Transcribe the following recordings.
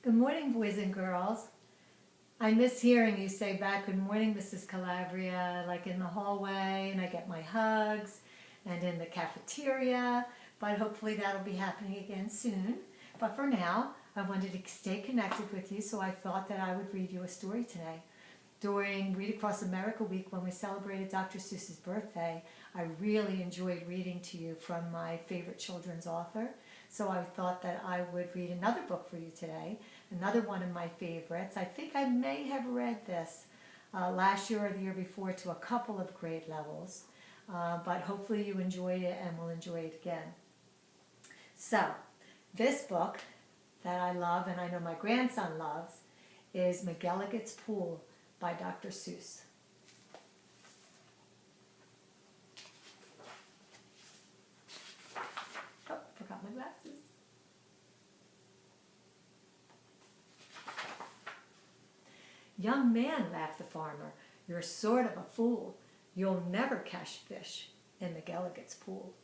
Good morning, boys and girls. I miss hearing you say back, "Good morning, Mrs. Calabria," like in the hallway, and I get my hugs, and in the cafeteria, but hopefully that'll be happening again soon. But for now, I wanted to stay connected with you, so I thought that I would read you a story today. During Read Across America Week, when we celebrated Dr. Seuss's birthday, I really enjoyed reading to you from my favorite children's author. So I thought that I would read another book for you today, another one of my favorites. I think I may have read this last year or the year before to a couple of grade levels, but hopefully you enjoyed it and will enjoy it again. So, this book that I love, and I know my grandson loves, is McGilligan's Pool by Dr. Seuss. Oh, forgot my glasses. "Young man," laughed the farmer, "you're sort of a fool. You'll never catch fish in McGilligan's Pool."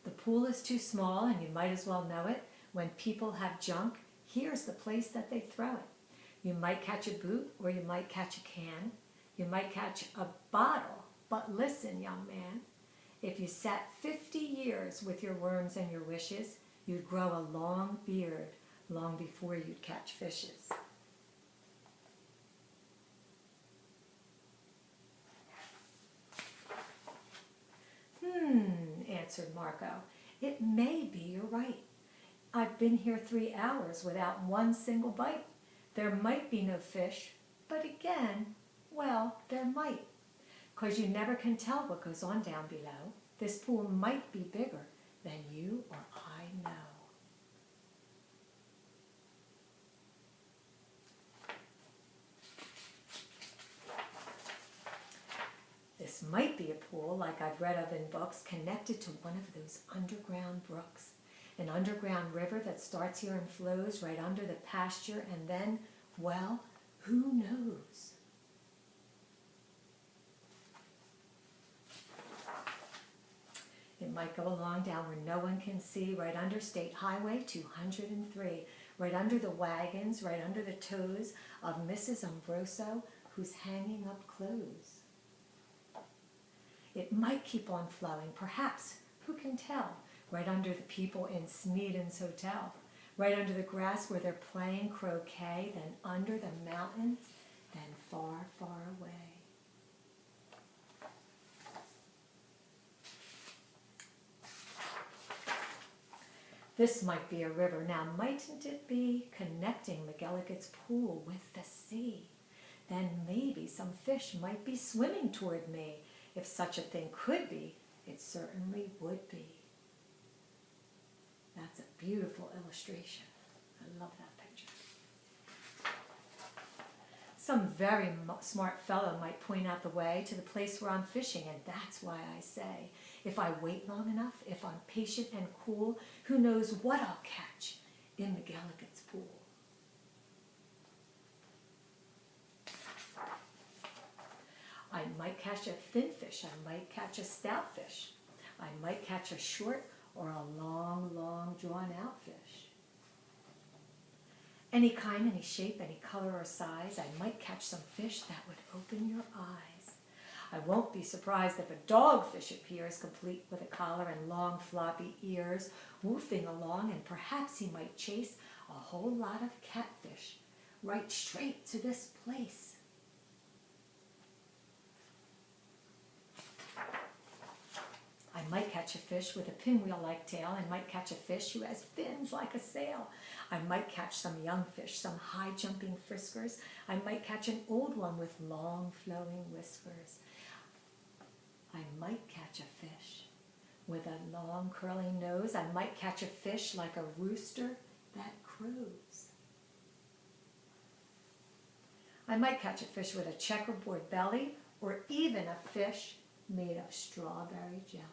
The pool is too small, and you might as well know it. When people have junk, here's the place that they throw it. You might catch a boot, or you might catch a can. You might catch a bottle, but listen, young man, if you sat 50 years with your worms and your wishes, you'd grow a long beard long before you'd catch fishes. Answered Marco. "It may be you're right. I've been here 3 hours without one single bite. There might be no fish, but again, well, there might. 'Cause you never can tell what goes on down below. This pool might be bigger than you or I know." This might be a pool, like I've read of in books, connected to one of those underground brooks. An underground river that starts here and flows right under the pasture, and then, well, who knows? It might go along down where no one can see, right under State Highway 203, right under the wagons, right under the toes of Mrs. Umbroso, who's hanging up clothes. It might keep on flowing, perhaps, who can tell, right under the people in Smeaton's Hotel, right under the grass where they're playing croquet, then under the mountains, then far, far away. This might be a river, now mightn't it be, connecting McGilligan's Pool with the sea? Then maybe some fish might be swimming toward me. If such a thing could be, it certainly would be. That's a beautiful illustration. I love that picture. Some very smart fellow might point out the way to the place where I'm fishing, and that's why I say, if I wait long enough, if I'm patient and cool, who knows what I'll catch in McGilligan's Pool. I might catch a thin fish, I might catch a stout fish. I might catch a short or a long, long drawn-out fish. Any kind, any shape, any color or size, I might catch some fish that would open your eyes. I won't be surprised if a dogfish appears, complete with a collar and long floppy ears, woofing along, and perhaps he might chase a whole lot of catfish right straight to this place. I might catch a fish with a pinwheel-like tail. I might catch a fish who has fins like a sail. I might catch some young fish, some high-jumping friskers. I might catch an old one with long, flowing whiskers. I might catch a fish with a long, curling nose. I might catch a fish like a rooster that crows. I might catch a fish with a checkerboard belly, or even a fish made of strawberry jelly.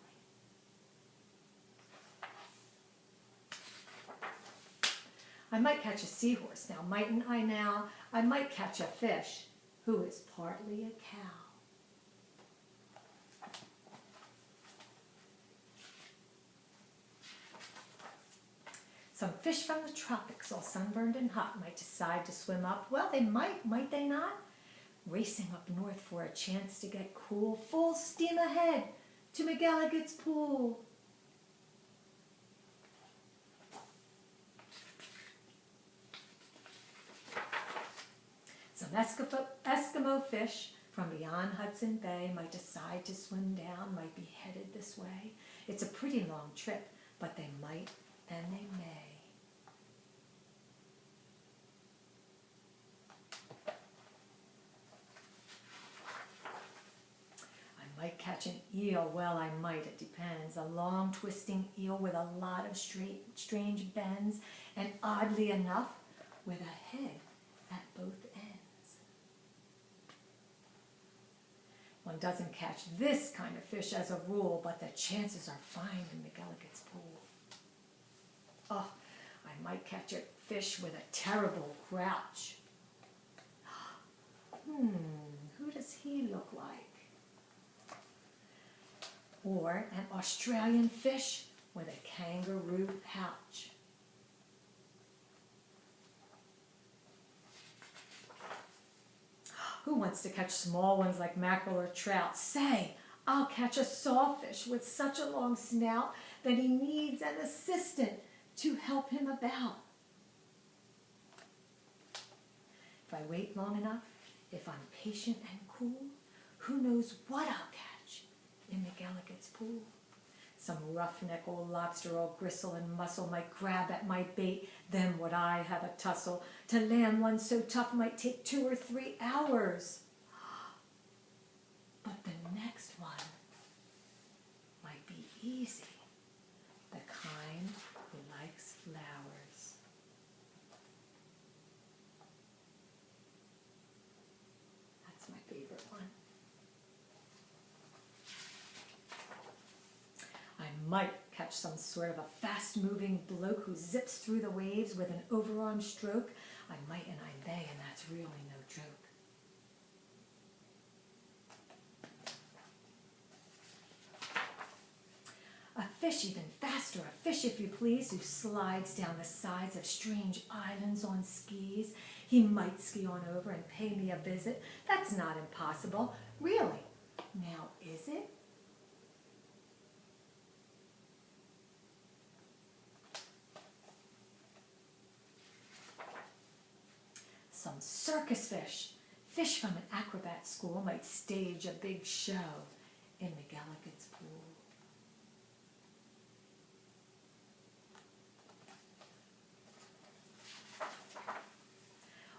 I might catch a seahorse, now mightn't I now? I might catch a fish who is partly a cow. Some fish from the tropics, all sunburned and hot, might decide to swim up. Well, they might they not? Racing up north for a chance to get cool, full steam ahead to McElligot's pool. Some Eskimo fish from beyond Hudson Bay might decide to swim down, might be headed this way. It's a pretty long trip, but they might and they may. I might catch an eel, well I might, it depends. A long twisting eel with a lot of strange bends, and oddly enough, with a head at both ends. One doesn't catch this kind of fish as a rule, but the chances are fine in McElligot's pool. Oh, I might catch a fish with a terrible grouch. Who does he look like? Or an Australian fish with a kangaroo pouch. Who wants to catch small ones like mackerel or trout? Say, I'll catch a sawfish with such a long snout that he needs an assistant to help him about. If I wait long enough, if I'm patient and cool, who knows what I'll catch in McElligot's pool. Some roughneck old lobster, all gristle and muscle, might grab at my bait, then would I have a tussle. To land one so tough might take 2 or 3 hours. But the next one might be easy, the kind who likes flowers. That's my favorite one. I might catch some sort of a fast-moving bloke who zips through the waves with an overarm stroke. I might and I may, and that's really no joke. A fish even faster, a fish if you please, who slides down the sides of strange islands on skis. He might ski on over and pay me a visit. That's not impossible. Really. Now, is it? Some circus fish, fish from an acrobat school, might stage a big show in McElligot's pool.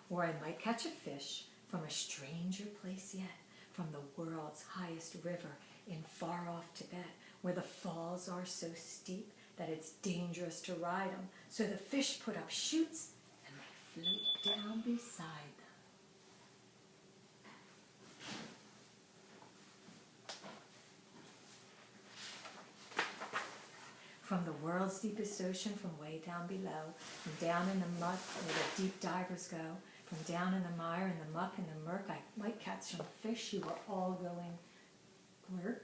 Or I might catch a fish from a stranger place yet, from the world's highest river in far-off Tibet, where the falls are so steep that it's dangerous to ride them. So the fish put up chutes and they float down beside them. From the world's deepest ocean, from way down below, from down in the mud where the deep divers go, from down in the mire and the muck and the murk, I might catch some fish who are all going glurk.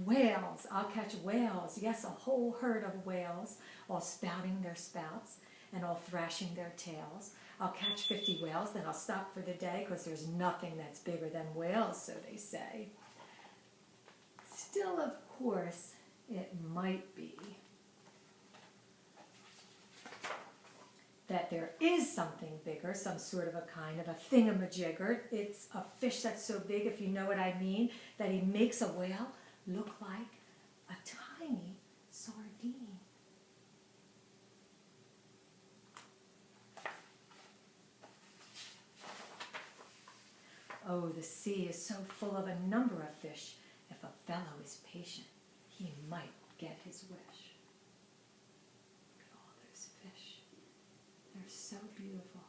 Whales, I'll catch whales, yes, a whole herd of whales, all spouting their spouts and all thrashing their tails. I'll catch 50 whales, then I'll stop for the day, because there's nothing that's bigger than whales, so they say. Still, of course, it might be that there is something bigger, some sort of a kind of a thingamajigger. It's a fish that's so big, if you know what I mean, that he makes a whale look like a tiny sardine. Oh, the sea is so full of a number of fish. If a fellow is patient, he might get his wish. Look at all those fish. They're so beautiful.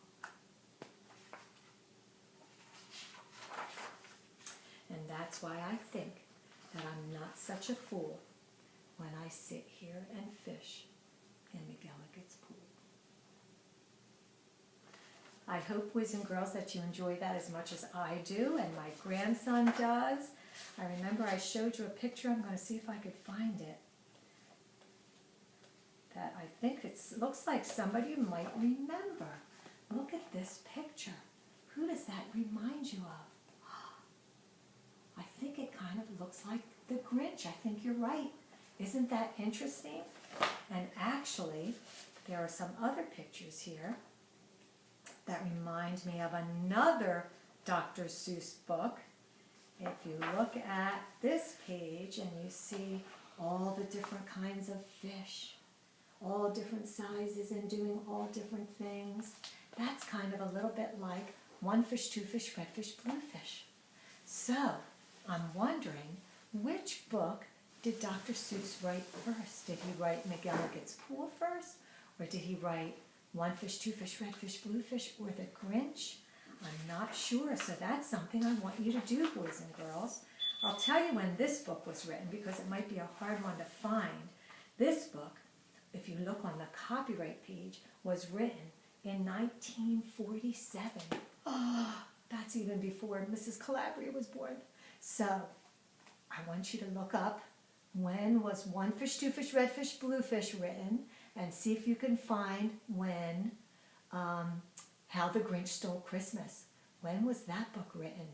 And that's why I think that I'm not such a fool when I sit here and fish in McElligot's pool. I hope, boys and girls, that you enjoy that as much as I do and my grandson does. I remember I showed you a picture. I'm going to see if I could find it. That I think it looks like somebody might remember. Look at this picture. Who does that remind you of? I think it kind of looks like the Grinch. I think you're right. Isn't that interesting? And actually, there are some other pictures here that remind me of another Dr. Seuss book. If you look at this page and you see all the different kinds of fish, all different sizes and doing all different things, that's kind of a little bit like one fish, two fish, red fish, blue fish. So, I'm wondering, which book did Dr. Seuss write first? Did he write McGillicuddy's Pool first? Or did he write One Fish, Two Fish, Red Fish, Blue Fish, or The Grinch? I'm not sure, so that's something I want you to do, boys and girls. I'll tell you when this book was written because it might be a hard one to find. This book, if you look on the copyright page, was written in 1947. Oh, that's even before Mrs. Calabria was born. So, I want you to look up when was One Fish, Two Fish, Red Fish, Blue Fish written, and see if you can find when How the Grinch Stole Christmas. When was that book written?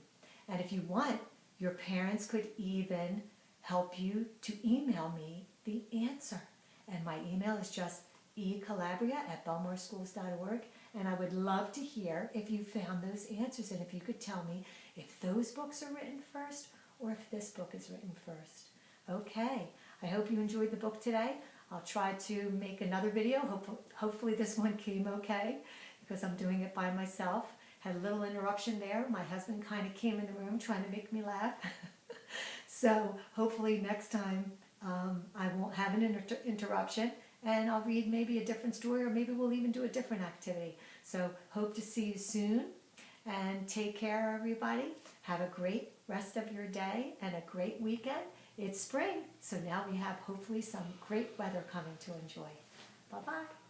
And if you want, your parents could even help you to email me the answer. And my email is just ecalabria@belmarschools.org, and I would love to hear if you found those answers and if you could tell me if those books are written first or if this book is written first. Okay, I hope you enjoyed the book today. I'll try to make another video. Hopefully this one came okay because I'm doing it by myself. Had a little interruption there. My husband kind of came in the room trying to make me laugh. So hopefully next time I won't have an interruption and I'll read maybe a different story or maybe we'll even do a different activity. So hope to see you soon and take care everybody. Have a great rest of your day and a great weekend. It's spring, so now we have hopefully some great weather coming to enjoy. Bye-bye.